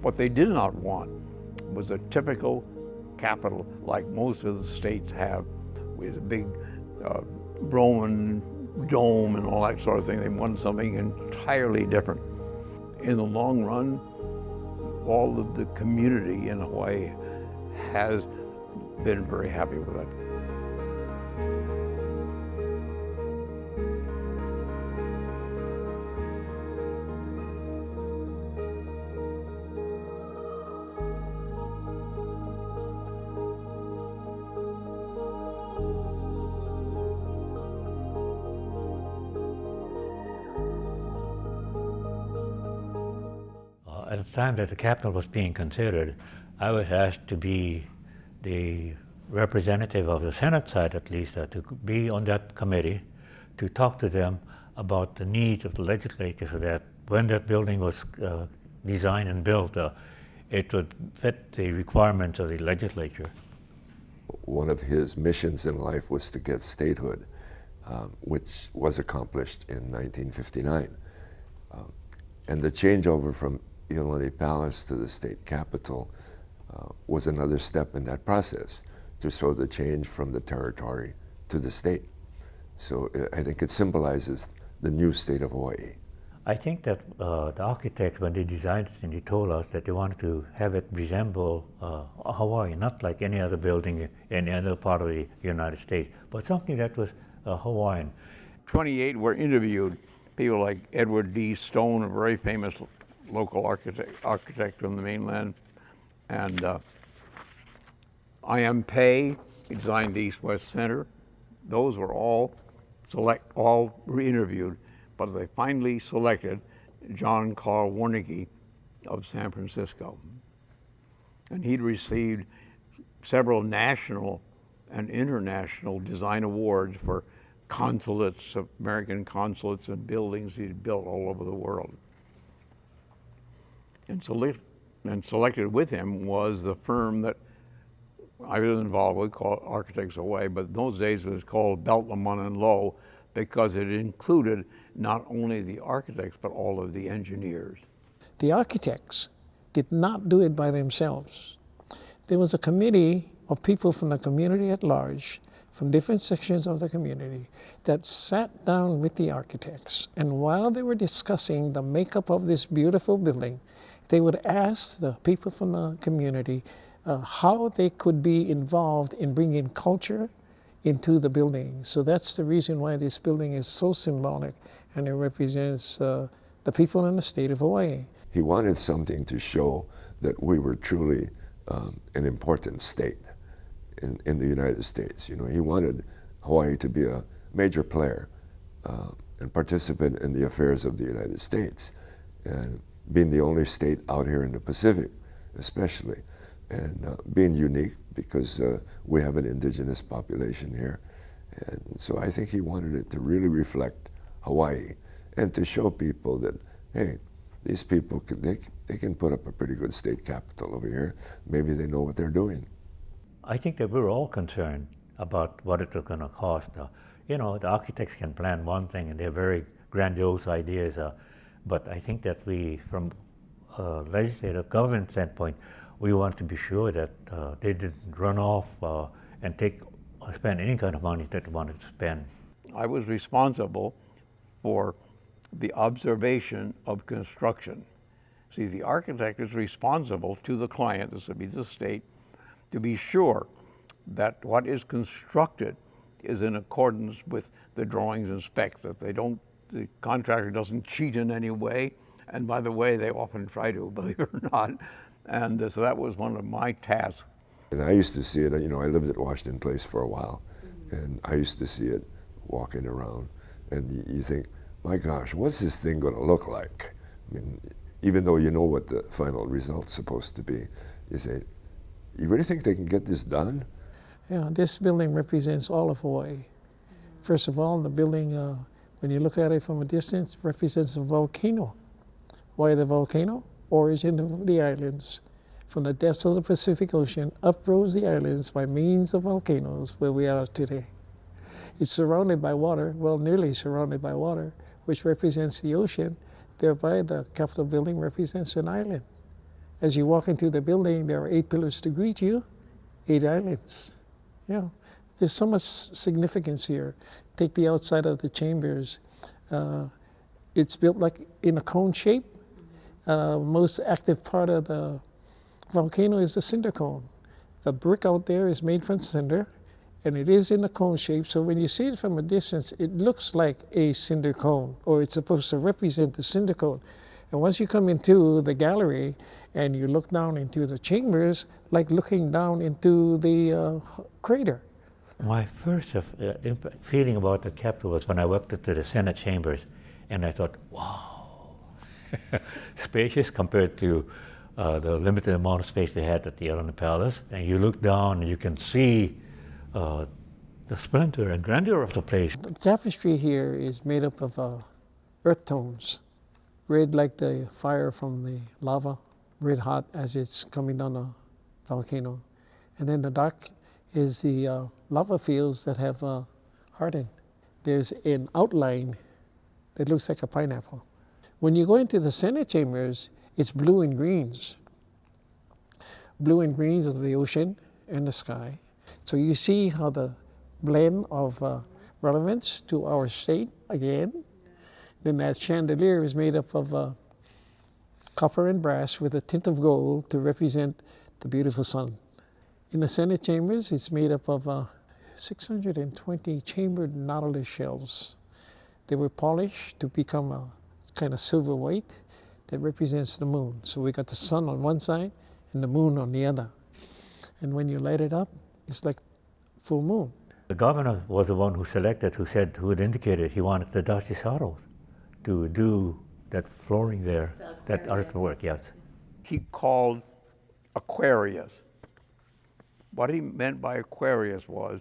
What they did not want was a typical capital like most of the states have, with a big Roman dome and all that sort of thing. They wanted something entirely different. In the long run, all of the community in Hawaii has been very happy with it. At the time that the capital was being considered, I was asked to be the representative of the Senate side, at least, to be on that committee to talk to them about the needs of the legislature so that when that building was designed and built, it would fit the requirements of the legislature. One of his missions in life was to get statehood, which was accomplished in 1959. And the changeover from Iolani Palace to the state capitol was another step in that process to show the change from the territory to the state. So I think it symbolizes the new state of Hawaii. I think that the architects, when they designed it, and they told us that they wanted to have it resemble Hawaii, not like any other building in any other part of the United States, but something that was Hawaiian. 28 were interviewed. People like Edward D. Stone, a very famous local architect on the mainland, and I.M. Pei, he designed the East-West Center. Those were all re-interviewed, but they finally selected John Carl Warneke of San Francisco. And he'd received several national and international design awards for consulates, American consulates and buildings he'd built all over the world. And selected with him was the firm that I was involved with, called Architects Away, but in those days it was called Belt, Lamont and Lowe, because it included not only the architects, but all of the engineers. The architects did not do it by themselves. There was a committee of people from the community at large, from different sections of the community, that sat down with the architects. And while they were discussing the makeup of this beautiful building, they would ask the people from the community how they could be involved in bringing culture into the building. So that's the reason why this building is so symbolic, and it represents the people in the state of Hawaii. He wanted something to show that we were truly an important state in the United States. You know, he wanted Hawaii to be a major player and participant in the affairs of the United States, and being the only state out here in the Pacific, especially, and being unique because we have an indigenous population here. And so I think he wanted it to really reflect Hawaii and to show people that, hey, these people, they can put up a pretty good state capital over here. Maybe they know what they're doing. I think that we're all concerned about what it's going to cost. You know, the architects can plan one thing and they're very grandiose ideas, but I think that we, from a legislative government standpoint, we want to be sure that they didn't run off and spend any kind of money that they wanted to spend. I was responsible for the observation of construction. See, the architect is responsible to the client, this would be the state, to be sure that what is constructed is in accordance with the drawings and specs, that the contractor doesn't cheat in any way. And by the way, they often try to, believe it or not. And so that was one of my tasks. And I used to see it, you know, I lived at Washington Place for a while, and I used to see it walking around, and you think, my gosh, what's this thing going to look like? I mean, even though you know what the final result's supposed to be, you say, you really think they can get this done? Yeah, this building represents all of Hawaii. First of all, the building, when you look at it from a distance, represents a volcano. Why the volcano? Origin of the islands. From the depths of the Pacific Ocean, uprose the islands by means of volcanoes where we are today. It's surrounded by water, well, nearly surrounded by water, which represents the ocean. Thereby, the Capitol building represents an island. As you walk into the building, there are 8 pillars to greet you, 8 islands. Yeah, there's so much significance here. Take the outside of the chambers. It's built like in a cone shape. Most active part of the volcano is the cinder cone. The brick out there is made from cinder, and it is in a cone shape. So when you see it from a distance, it looks like a cinder cone, or it's supposed to represent the cinder cone. And once you come into the gallery and you look down into the chambers, like looking down into the crater. My first feeling about the Capitol was when I walked into the Senate chambers, and I thought, wow, spacious compared to the limited amount of space they had at the Olelo Palace. And you look down and you can see the splendor and grandeur of the place. The tapestry here is made up of earth tones. Red like the fire from the lava, red hot as it's coming down the volcano. And then the dark is the lava fields that have hardened. There's an outline that looks like a pineapple. When you go into the Senate chambers, it's blue and greens. Blue and greens of the ocean and the sky. So you see how the blend of relevance to our state again. Then that chandelier is made up of copper and brass with a tint of gold to represent the beautiful sun. In the Senate chambers, it's made up of 620 chambered nautilus shells. They were polished to become a kind of silver white that represents the moon. So we got the sun on one side and the moon on the other. And when you light it up, it's like full moon. The governor was the one who who had indicated he wanted the Dachisaros to do that flooring there, that artwork, yes. He called Aquarius. What he meant by Aquarius was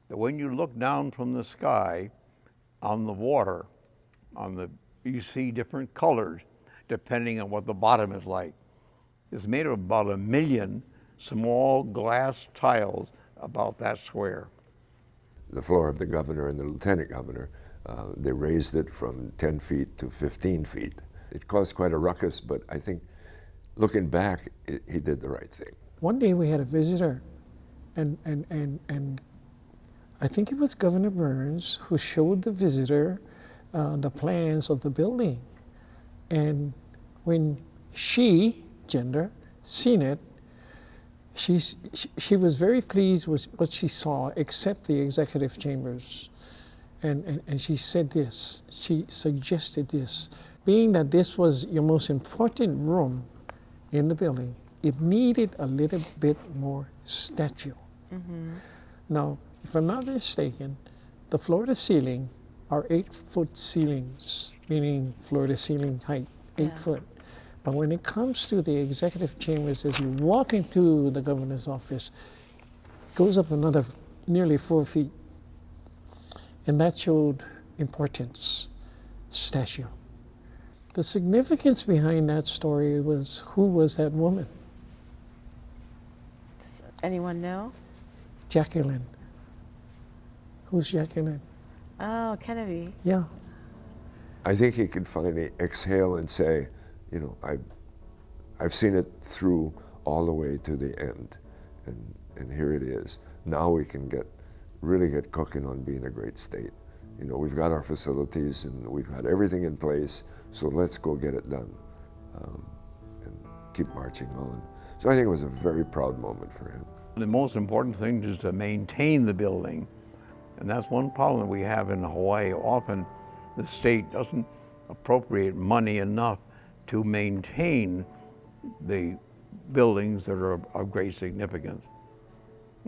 that when you look down from the sky on the water, you see different colors depending on what the bottom is like. It's made of about 1 million small glass tiles about that square. The floor of the governor and the lieutenant governor, they raised it from 10 feet to 15 feet. It caused quite a ruckus, but I think looking back, he did the right thing. One day we had a visitor, and I think it was Governor Burns who showed the visitor the plans of the building. And when she, gender, seen it, she was very pleased with what she saw, except the executive chambers. And she said this, she suggested this. Being that this was your most important room in the building, it needed a little bit more statue. Mm-hmm. Now, if I'm not mistaken, the floor to ceiling are 8-foot ceilings, meaning floor to ceiling height, 8 foot. But when it comes to the executive chambers, as you walk into the governor's office, it goes up another nearly 4 feet. And that showed importance, statue. The significance behind that story was, who was that woman? Does anyone know? Jacqueline. Who's Jacqueline? Oh, Kennedy. Yeah. I think he could finally exhale and say, you know, I've seen it through all the way to the end, and here it is. Now we can really get cooking on being a great state. You know, we've got our facilities and we've got everything in place, so let's go get it done and keep marching on. So I think it was a very proud moment for him. The most important thing is to maintain the building, and that's one problem we have in Hawaii. Often the state doesn't appropriate money enough to maintain the buildings that are of great significance.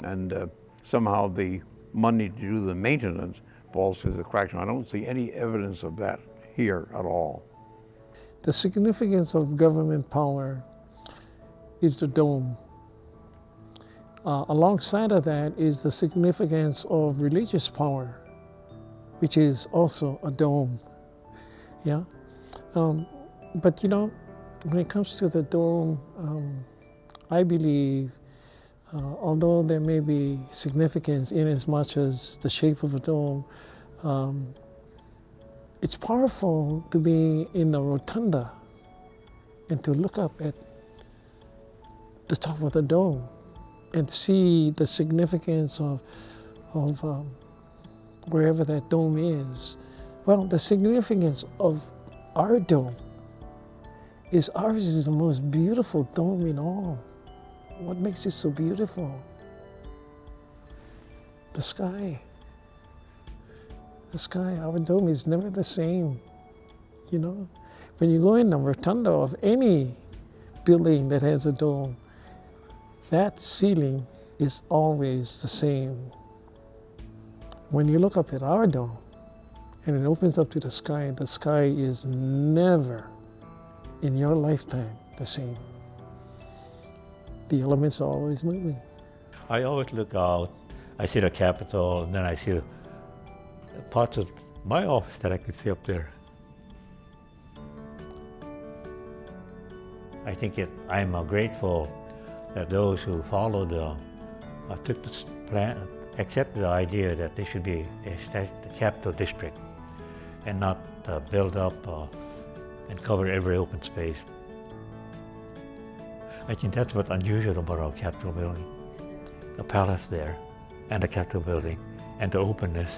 And somehow the money to do the maintenance falls through the cracks. I don't see any evidence of that here at all. The significance of government power is the dome. Alongside of that is the significance of religious power, which is also a dome. Yeah. But you know, when it comes to the dome, I believe, although there may be significance in as much as the shape of a dome, it's powerful to be in the rotunda and to look up at the top of the dome and see the significance of wherever that dome is. Well, the significance of our dome is ours is the most beautiful dome in all. What makes it so beautiful? The sky. The sky, our dome is never the same, you know? When you go in the rotunda of any building that has a dome, that ceiling is always the same. When you look up at our dome and it opens up to the sky is never in your lifetime the same. The elements are always moving. I always look out, I see the Capitol, and then I see parts of my office that I can see up there. I think I'm grateful that those who followed, took this plan, accepted the idea that there should be a capital district and not build up and cover every open space. I think that's what's unusual about our Capitol building. The palace there, and the Capitol building, and the openness.